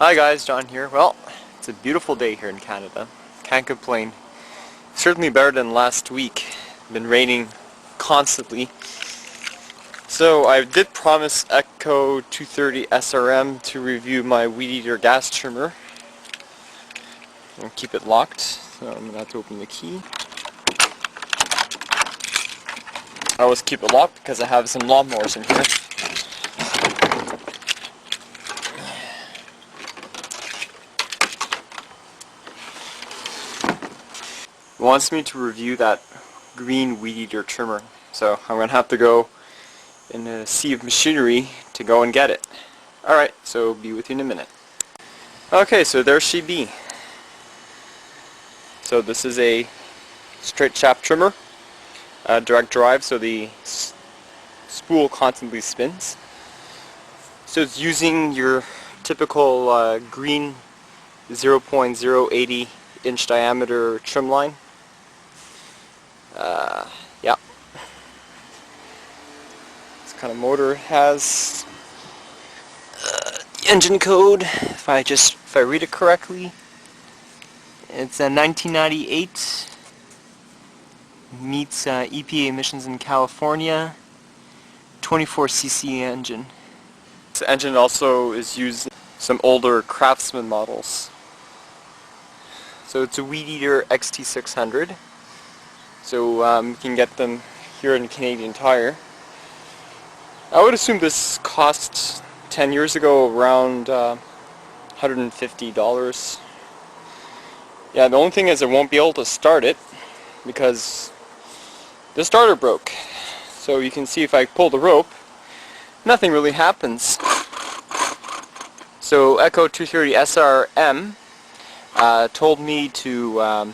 Hi guys, John here. Well, it's a beautiful day here in Canada. Can't complain. Certainly better than last week. Been raining constantly. So I did promise Echo 230 SRM to review my weed eater gas trimmer and keep it locked. So I'm going to have to open the key. I always keep it locked because I have some lawnmowers in here. It wants me to review that green weed eater trimmer, so I'm going to have to go in a sea of machinery to go and get it. Alright, so be with you in a minute. Okay, so there she be. So this is a straight shaft trimmer, direct drive, so the spool constantly spins. So it's using your typical green 0.080 inch diameter trim line. Yeah. This kind of motor has engine code, if I read it correctly. It's a 1998, meets EPA emissions in California, 24cc engine. This engine also is used in some older Craftsman models. So it's a weed eater XT600. So you can get them here in Canadian Tire. I would assume this cost 10 years ago around $150. Yeah, the only thing is I won't be able to start it because the starter broke. So you can see if I pull the rope, nothing really happens. So Echo 230 SRM told me to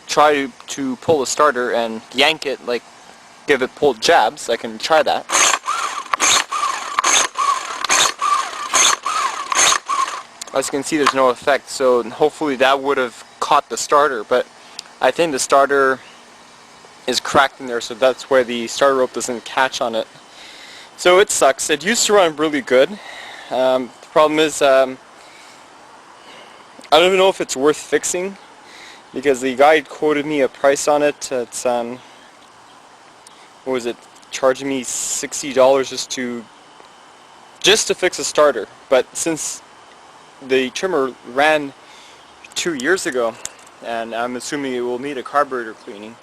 try to pull the starter and yank it, like give it pulled jabs. I can try that. As you can see, there's no effect, so hopefully that would have caught the starter, but I think the starter is cracked in there, so that's why the starter rope doesn't catch on it. So it sucks. It used to run really good. The problem is I don't even know if it's worth fixing, because the guy quoted me a price on it. It's what was it, charging me $60 just to fix a starter. But since the trimmer ran 2 years ago, and I'm assuming it will need a carburetor cleaning,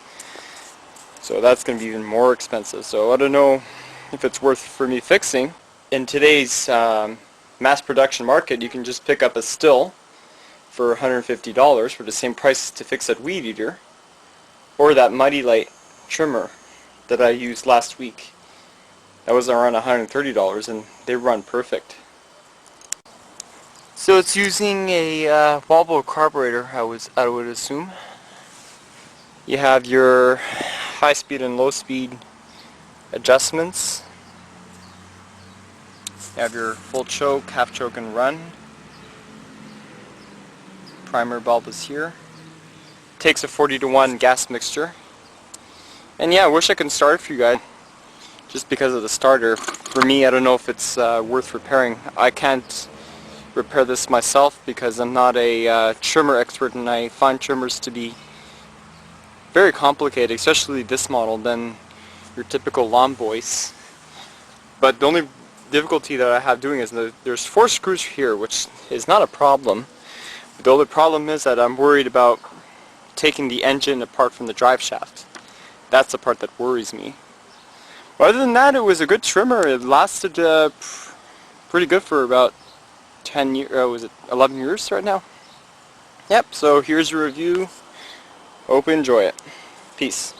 so that's going to be even more expensive. So I don't know if it's worth for me fixing. In today's mass production market, you can just pick up a still for $150 for the same price to fix that weed eater, or that Mighty Light trimmer that I used last week. That was around $130 and they run perfect. So it's using a Volvo carburetor, I would assume. You have your high speed and low speed adjustments. You have your full choke, half choke and run. Primer bulb is here. Takes a 40-to-1 gas mixture. And yeah, I wish I could start it for you guys, just because of the starter. For me, I don't know if it's worth repairing. I can't repair this myself because I'm not a trimmer expert, and I find trimmers to be very complicated, especially this model, than your typical lawn boys. But the only difficulty that I have doing is there's 4 screws here, which is not a problem. The only problem is that I'm worried about taking the engine apart from the drive shaft. That's the part that worries me. But other than that, it was a good trimmer. It lasted pretty good for about 10 years, was it 11 years right now? Yep, so here's a review. Hope you enjoy it. Peace.